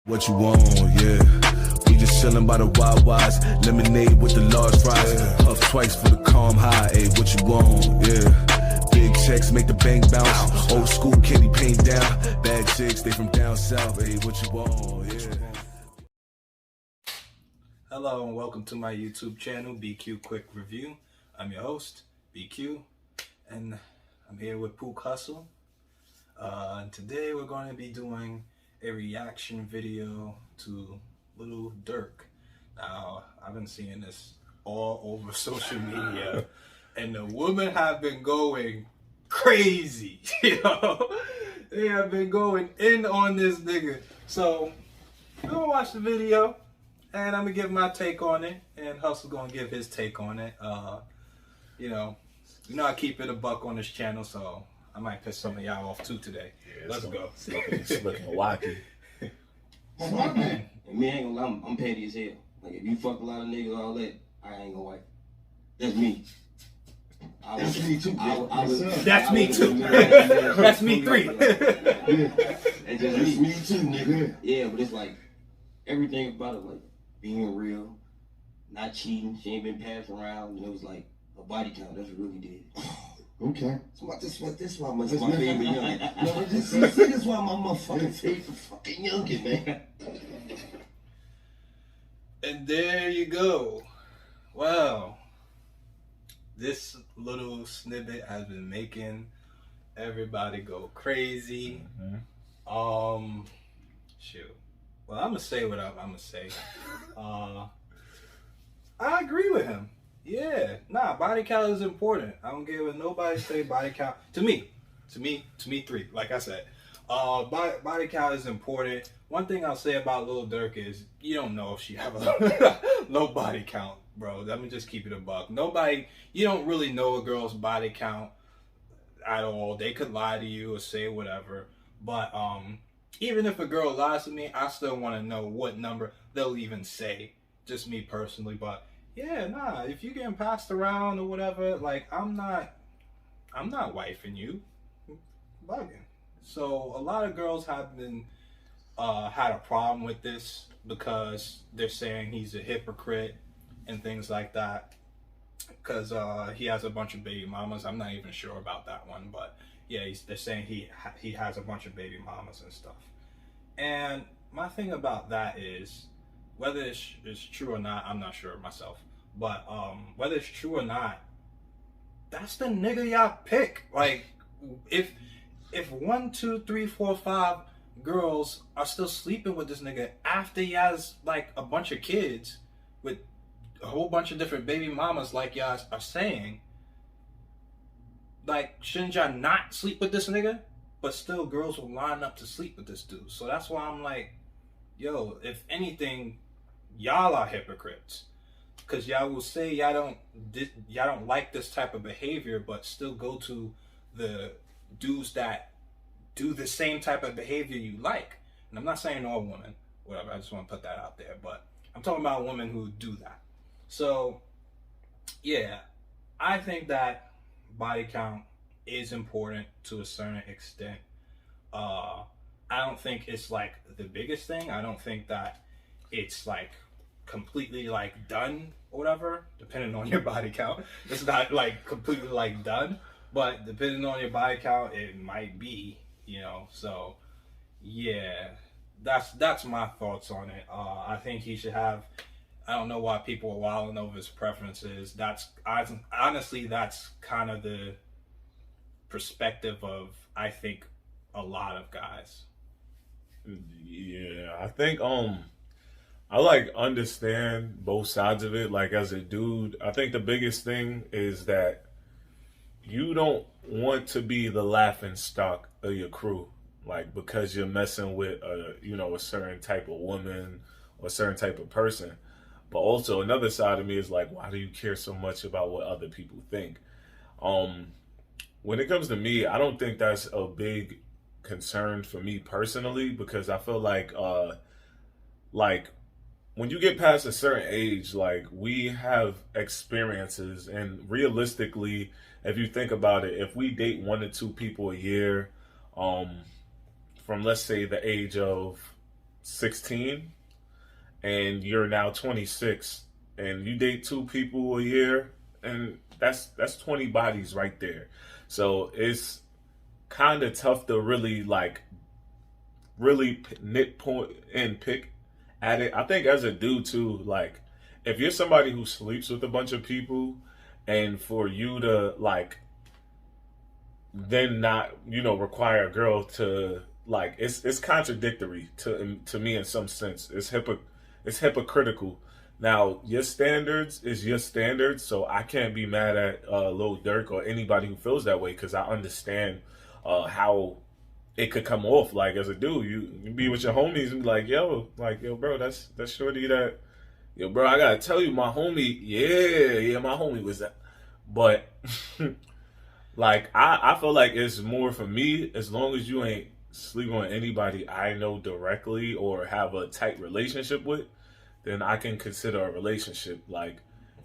What you want, yeah. We just chillin' by the Wawas, lemonade with the large fries. Puff twice for the calm high, ayy, what you want, yeah. Big checks make the bank bounce. Old school candy paint down. Bad chicks, they from down south, ayy, what you want, yeah. Hello and welcome to my YouTube channel, BQ Quick Review. I'm your host, BQ, and I'm here with Pook Hustle. And today we're going to be doing a reaction video to little Durk. Now, I've been seeing this all over social media, and the women have been going crazy. You know, they have been going in on this nigga. So, I'm gonna watch the video, and I'm gonna give my take on it, and Hustle's gonna give his take on it. You know, I keep it a buck on this channel, so I might piss some of y'all off too today. Yeah, let's go. It's looking wacky. And me ain't gonna lie, I'm petty as hell. Like, if you fuck a lot of niggas, all that, I ain't gonna wife. That's me. That's me too. That's me too. That's me three. And just That's me too, nigga. Yeah, but it's like, everything about it, like, being real, not cheating, she ain't been passed around, and it was like, a body count, that's what really did. Okay. So this is why my favorite youngin. No, this is why my motherfucking favorite fucking youngin, man. And there you go. Wow. This little snippet has been making everybody go crazy. Shoot. Well, I'm gonna say what I'm gonna say. I agree with him. Yeah, body count is important. I don't care what nobody say. Body count to me, three. Like I said, body count is important. One thing I'll say about Lil Durk is you don't know if she have a low body count, bro. Let me just keep it a buck. You don't really know a girl's body count at all. They could lie to you or say whatever, but even if a girl lies to me, I still want to know what number they'll even say. Just me personally, but. Yeah, if you're getting passed around or whatever, like, I'm not wifing you. Bugging. So, a lot of girls have been, had a problem with this because they're saying he's a hypocrite and things like that. Because he has a bunch of baby mamas. I'm not even sure about that one, but yeah, they're saying he has a bunch of baby mamas and stuff. And my thing about that is, whether it's true or not, I'm not sure myself. But whether it's true or not, that's the nigga y'all pick. Like, if 1, 2, 3, 4, 5 girls are still sleeping with this nigga after he has like a bunch of kids with a whole bunch of different baby mamas, like y'all are saying, like, shouldn't y'all not sleep with this nigga? But still, girls will line up to sleep with this dude. So that's why I'm like, yo, if anything, y'all are hypocrites, because y'all will say y'all don't like this type of behavior, but still go to the dudes that do the same type of behavior you like. And I'm not saying all women, whatever. I just want to put that out there, but I'm talking about women who do that. So yeah, I think that body count is important to a certain extent. I don't think it's like the biggest thing. I don't think that it's like completely like done or whatever, depending on your body count. It's not like completely like done, but depending on your body count, it might be, you know. So yeah, that's my thoughts on it. I think he should have, I don't know why people are wilding over his preferences. Honestly, that's kind of the perspective of, I think, a lot of guys. Yeah, I think I like understand both sides of it. Like, as a dude, I think the biggest thing is that you don't want to be the laughing stock of your crew, like, because you're messing with a certain type of woman or a certain type of person. But also another side of me is like, why do you care so much about what other people think? When it comes to me, I don't think that's a big concern for me personally, because I feel like when you get past a certain age, like, we have experiences, and realistically, if you think about it, if we date 1 to 2 people a year, from, let's say, the age of 16 and you're now 26 and you date 2 people a year, and that's 20 bodies right there. So it's kind of tough to really pick at it. I think as a dude too, like if you're somebody who sleeps with a bunch of people, and for you to then not require a girl to it's contradictory to me in some sense. It's hypocritical. Now your standards is your standards, so I can't be mad at Lil Durk or anybody who feels that way, because I understand how it could come off. Like as a dude, you be with your homies and be like, yo, bro, that's shorty that, yo, bro, I gotta tell you, my homie, yeah, my homie was that. But I feel like it's more for me, as long as you ain't sleeping with anybody I know directly or have a tight relationship with, then I can consider a relationship. Like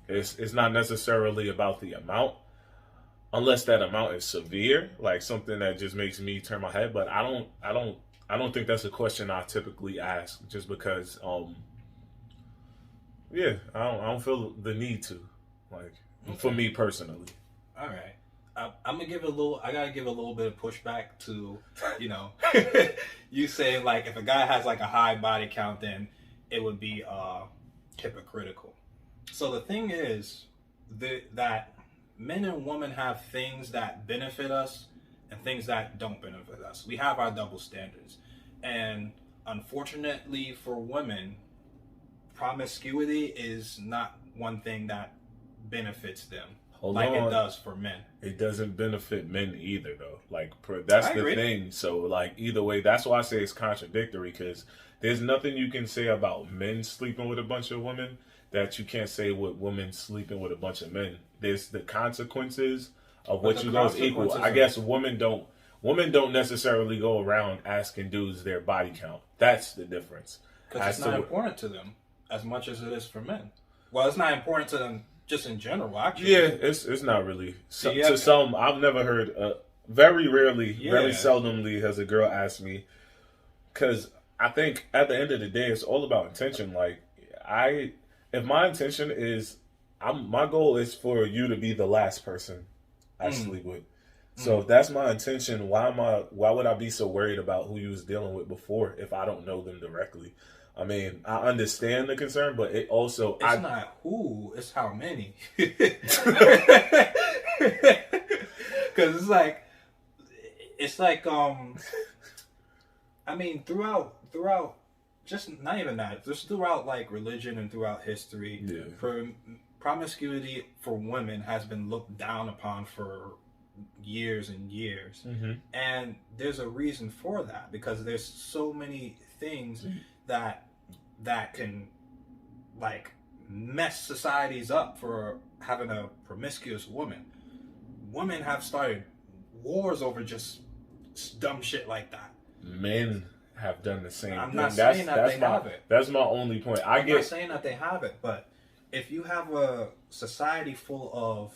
it's not necessarily about the amount, unless that amount is severe, like something that just makes me turn my head. But I don't think that's a question I typically ask, just because I don't feel the need to, for me personally. All right. I'm gonna give it I gotta give a little bit of pushback to, you saying if a guy has a high body count, then it would be hypocritical. So the thing is that men and women have things that benefit us and things that don't benefit us. We have our double standards, and unfortunately for women, promiscuity is not one thing that benefits them. It does for men. It doesn't benefit men either, though. That's the thing. So, either way, that's why I say it's contradictory, because there's nothing you can say about men sleeping with a bunch of women that you can't say with women sleeping with a bunch of men. There's the consequences of what you know is equal. I guess women don't necessarily go around asking dudes their body count. That's the difference. Because it's not important to them as much as it is for men. Well, it's not important to them just in general, actually. Yeah, it's not really. To some, I've never heard, very rarely, very seldomly has a girl asked me, because I think at the end of the day, it's all about intention. If my intention is, my goal is for you to be the last person I sleep with. So if that's my intention, why would I be so worried about who you was dealing with before if I don't know them directly? I mean, I understand the concern, but it also... It's not who, it's how many. Because I mean, throughout, just not even that, just throughout religion and throughout history, promiscuity for women has been looked down upon for years and years. Mm-hmm. And there's a reason for that, because there's so many things that can mess societies up for having a promiscuous woman. Women have started wars over just dumb shit like that. Men have done the same. I'm not saying that they have it. That's my only point. I'm not saying that they have it, but if you have a society full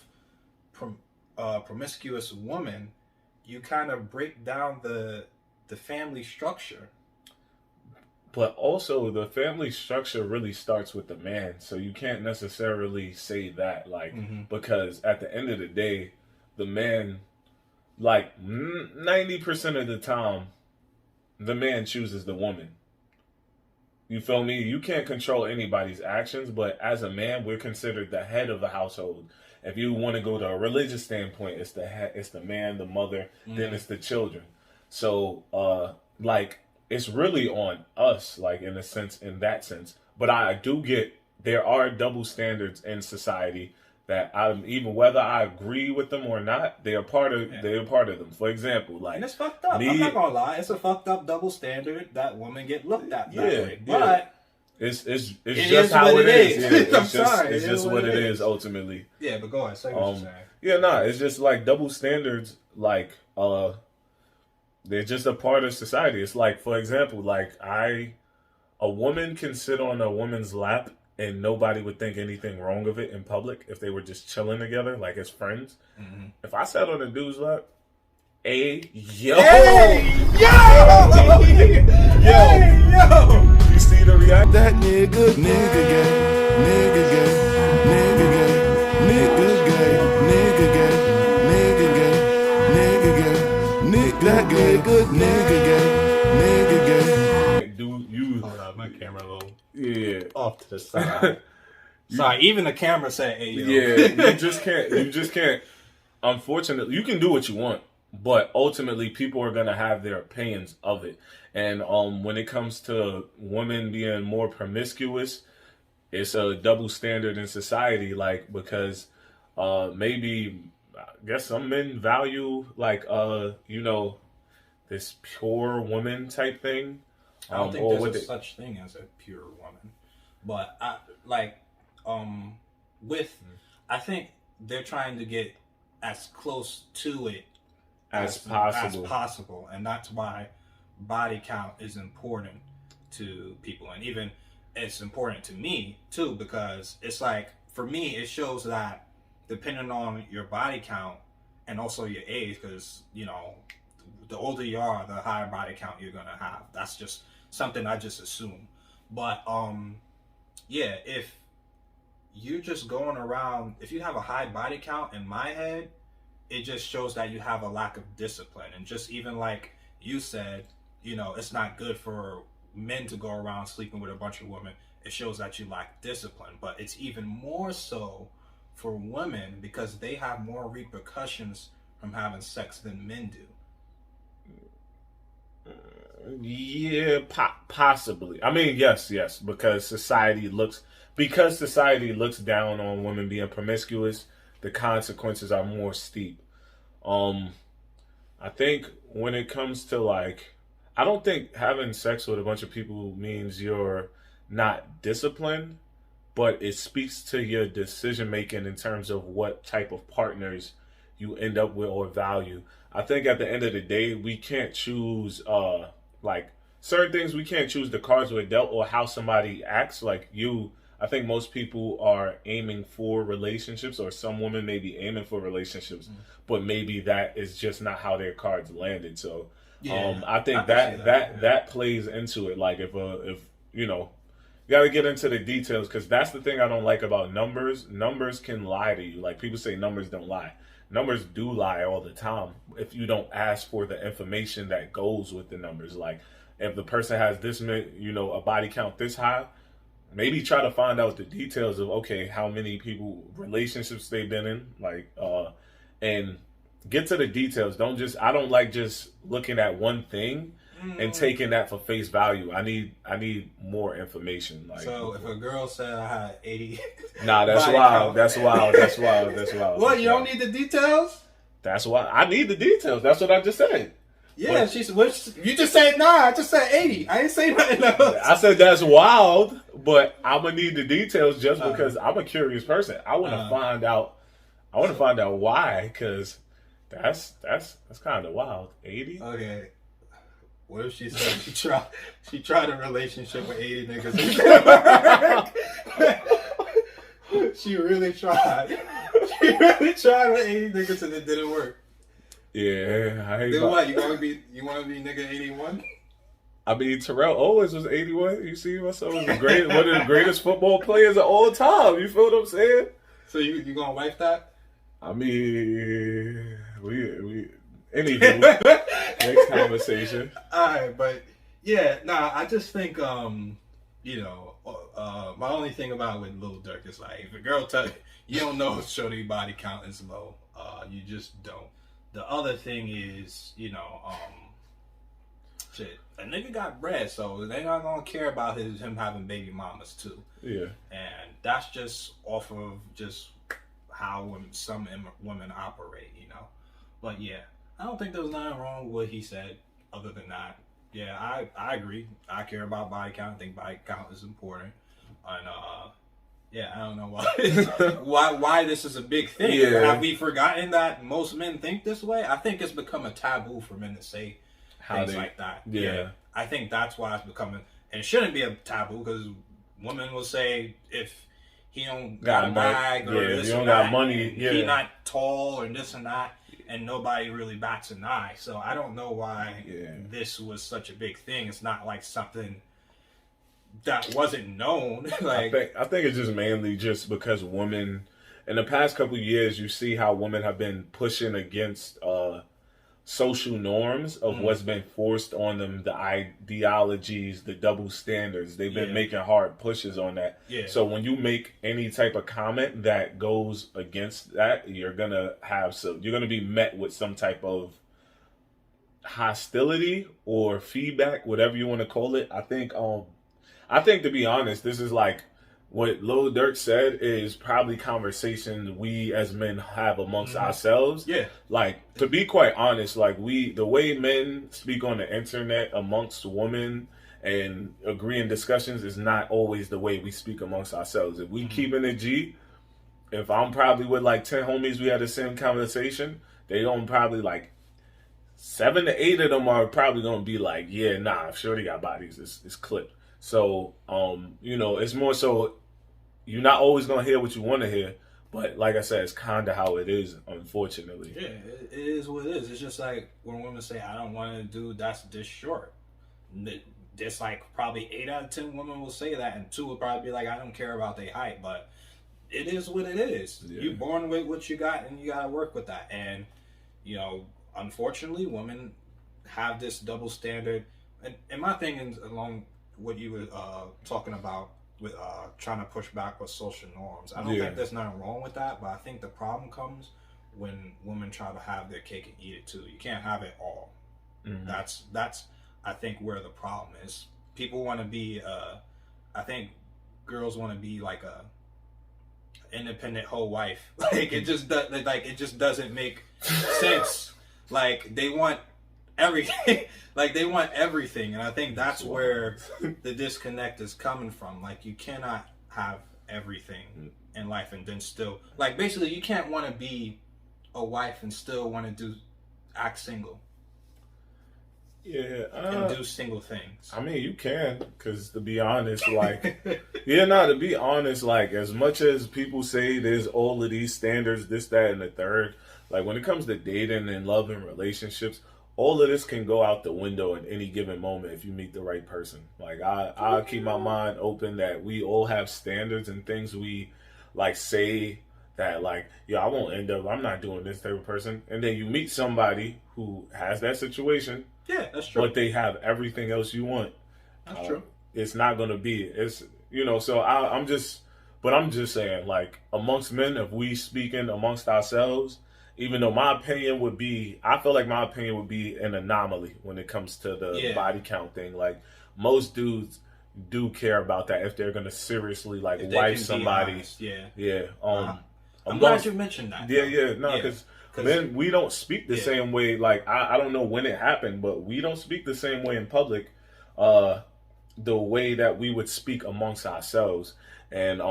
of promiscuous women, you kind of break down the family structure. But also, the family structure really starts with the man, so you can't necessarily say that, because at the end of the day, the man, 90% of the time, the man chooses the woman. You feel me? You can't control anybody's actions, but as a man, we're considered the head of the household. If you want to go to a religious standpoint, it's the head, it's the man, the mother, then it's the children. So, it's really on us, in that sense. But I do get, there are double standards in society that even whether I agree with them or not, they are part of them. For example, and it's fucked up. I'm not gonna lie, it's a fucked up double standard that women get looked at that way. But it's just how it is. I'm sorry. It's just what it is ultimately. Yeah, but go ahead, say what you're saying. Yeah, it's just double standards, they're just a part of society. It's for example, a woman can sit on a woman's lap and nobody would think anything wrong of it in public if they were just chilling together, as friends. Mm-hmm. If I sat on a dude's lap, yo! nigga, nigga gay, nigga gay, nigga gay, nigga gay, nigga gay, nigga gay, nigga gay, nigga gay, nigga gay, nigga gay. Do you? Hold up, my camera a little Yeah. off to the side. Sorry, even the camera said, "Hey, yo." Yeah, you just can't. You just can't. Unfortunately, you can do what you want, but ultimately, people are gonna have their opinions of it. And when it comes to women being more promiscuous, it's a double standard in society. Like because maybe I guess some men value like this pure woman type thing. I don't think or there's what a such thing as a pure woman, but I think they're trying to get as close to it as possible. And that's why body count is important to people, and even it's important to me too, because it's like for me it shows that depending on your body count and also your age, because the older you are, the higher body count you're gonna have. That's just something I just assume. But if you're just going around, if you have a high body count, in my head, it just shows that you have a lack of discipline. And just even like you said, it's not good for men to go around sleeping with a bunch of women. It shows that you lack discipline. But it's even more so for women because they have more repercussions from having sex than men do. Yeah, possibly. I mean, yes, because society looks down on women being promiscuous. The consequences are more steep. I think when it comes to I don't think having sex with a bunch of people means you're not disciplined, but it speaks to your decision making in terms of what type of partners you end up with or value. I think at the end of the day, we can't choose certain things. We can't choose the cards we're dealt or how somebody acts. I think most people are aiming for relationships, or some women may be aiming for relationships, but maybe that is just not how their cards landed. So, I think that plays into it. Like if you got to get into the details, because that's the thing I don't like about numbers. Numbers can lie to you. Like people say numbers don't lie. Numbers do lie all the time if you don't ask for the information that goes with the numbers. Like if the person has this, a body count this high, maybe try to find out the details of, okay, how many relationships they've been in, and get to the details. I don't like just looking at one thing and taking that for face value. I need more information. So if a girl said I had 80, nah, that's wild. That's wild. That's wild. That's wild. What? You don't need the details? That's why I need the details. That's what I just said. Yeah, you just said nah. I just said 80. I didn't say nothing else. I said that's wild, but I'm gonna need the details just because I'm a curious person. I want to find out. I want to find out why, because that's kind of wild. 80. Okay. What if she said she tried a relationship with 80 niggas? She really tried. She really tried with 80 niggas and it didn't work. Yeah, Then what? You want to be nigga 81? I mean, Terrell Owens was 81. You see myself as one of the greatest football players of all time. You feel what I'm saying? So you gonna wife that? I mean, we anywho, next conversation. All right, but yeah, I just think my only thing about with Lil Durk is like if a girl tell you don't know if shorty body count is low, you just don't. The other thing is, shit, a nigga got bread, so they not gonna care about him having baby mamas too. Yeah, and that's just off of just how some women operate, But yeah, I don't think there's nothing wrong with what he said. Other than that, yeah, I agree. I care about body count. I think body count is important, and yeah, I don't know why this is a big thing. Yeah. Have we forgotten that most men think this way? I think it's become a taboo for men to say things like that. Yeah. I think that's why it's becoming, and it shouldn't be a taboo because women will say if he don't got a bag or this you don't or got that, money, he not tall or this and that, and nobody really bats an eye. So I don't know why this was such a big thing. It's not like something that wasn't known. Like, I think it's just mainly just because women in the past couple of years, you see how women have been pushing against social norms of what's been forced on them, the ideologies, the double standards. They've been making hard pushes on that. Yeah. So when you make any type of comment that goes against that, you're gonna be met with some type of hostility or feedback, whatever you want to call it. I think to be honest, this is like what Lil Durk said is probably conversations we as men have amongst ourselves. Yeah. Like, to be quite honest, like the way men speak on the internet amongst women and agree in discussions is not always the way we speak amongst ourselves. If we keeping it G, if I'm probably with like 10 homies, we had the same conversation, they don't probably like 7 to 8 of them are probably gonna be like, yeah, nah, if Shorty got bodies, it's clipped. So, it's more so you're not always gonna hear what you want to hear, but like I said, it's kind of how it is, unfortunately. Yeah, it is what it is. It's just like when women say, "I don't want to do that's this short." There's like probably 8 out of 10 women will say that, and 2 will probably be like, "I don't care about their height," but it is what it is. Yeah. You're born with what you got, and you gotta work with that. And unfortunately, women have this double standard. And my thing is along what you were talking about with trying to push back with social norms. I don't think there's nothing wrong with that, but I think the problem comes when women try to have their cake and eat it too. You can't have it all. Mm-hmm. That's I think where the problem is. People want to be I think girls want to be like a independent whole wife. Like it just doesn't make sense. Like they want everything. Like they want everything, and I think that's where the disconnect is coming from. Like you cannot have everything in life and then still, like, basically you can't want to be a wife and still want to act single. Yeah, and do single things. I mean, you can, because to be honest, like, to be honest, like, as much as people say there's all of these standards, this, that, and the third, like, when it comes to dating and love and relationships, all of this can go out the window at any given moment if you meet the right person. Like, I'll keep my mind open that we all have standards and things we, like, say that, like, I'm not doing this type of person. And then you meet somebody who has that situation. Yeah, that's true. But they have everything else you want. That's true. It's not going to be, so I'm just saying, like, amongst men, if we speaking amongst ourselves, even though I feel like my opinion would be an anomaly when it comes to the body count thing. Like, most dudes do care about that if they're going to seriously, like, wife somebody. Yeah. I'm glad you mentioned that. Yeah. No, because men, we don't speak the same way. Like, I don't know when it happened, but we don't speak the same way in public, the way that we would speak amongst ourselves. And,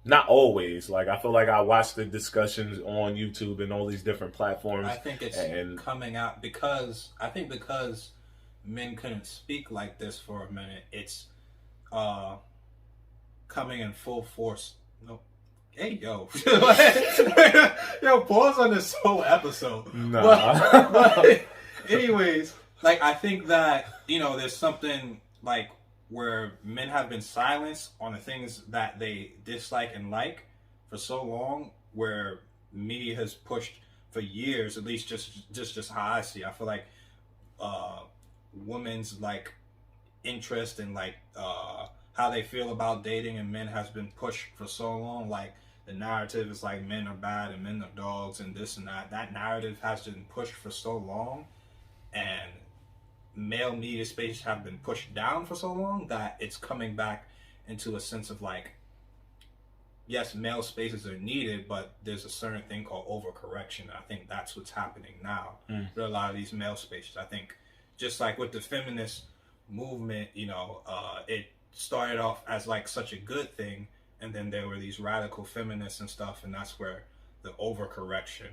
not always. Like, I feel like I watch the discussions on YouTube and all these different platforms. I think it's coming out because men couldn't speak like this for a minute. It's coming in full force. No, hey yo, yo, pause on this whole episode. Nah. But anyways, like, I think that there's something like where men have been silenced on the things that they dislike and like for so long, where media has pushed for years, at least just how I see. I feel like women's like interest and like how they feel about dating and men has been pushed for so long. Like, the narrative is like men are bad and men are dogs and this and that. That narrative has been pushed for so long, and male media spaces have been pushed down for so long that it's coming back into a sense of like, yes, male spaces are needed, but there's a certain thing called overcorrection. I think that's what's happening now with a lot of these male spaces. I think just like with the feminist movement, it started off as like such a good thing, and then there were these radical feminists and stuff, and that's where the overcorrection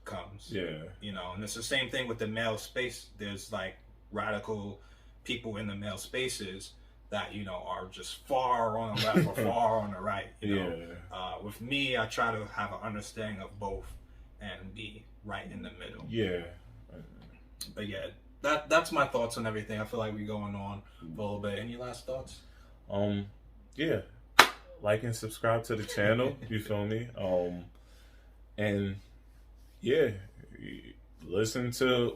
comes. Yeah. And it's the same thing with the male space. There's like radical people in the male spaces that are just far on the left or far on the right. With me, I try to have an understanding of both and be right in the middle. Yeah. But yeah, that's my thoughts on everything. I feel like we're going on for a little bit. Any last thoughts? Yeah, like and subscribe to the channel. You feel me? And yeah, listen to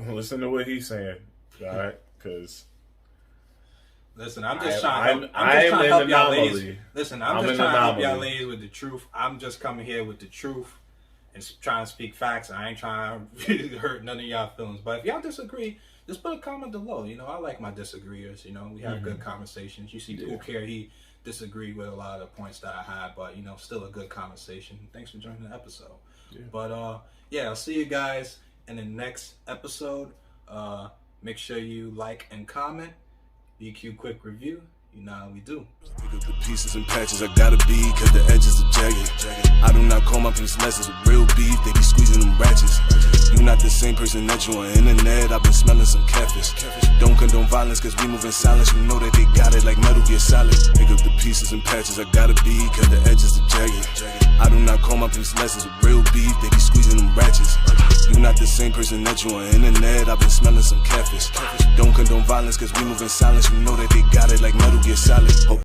what he's saying. All right, because. Listen, I'm just trying to help y'all ladies. Listen, I'm just trying to help y'all ladies with the truth. I'm just coming here with the truth and trying to speak facts. I ain't trying to hurt none of y'all feelings. But if y'all disagree, just put a comment below. You know, I like my disagreeers. You know, we have good conversations. You see Pook here, he disagreed with a lot of the points that I had, but, you know, still a good conversation. Thanks for joining the episode. Yeah. But, yeah, I'll see you guys in the next episode. Make sure you like and comment. BQ quick review, you know how we do. Pick up the pieces and patches I gotta be, cause the edges are jagged. I do not call my peace lessons with real beef, they be squeezing them ratchets. You not the same person that you on internet, I've been smelling some catfish. Don't condone violence cause we move in silence, you know that they got it like Metal Gear Solid. Pick up the pieces and patches I gotta be, cause the edges are jagged. I do not call my peace lessons with real beef, they be squeezing them ratchets. You not the same person that you on internet, I've been smelling some catfish. Don't condone violence cause we move in silence, you know that they got it like Metal Gear Solid.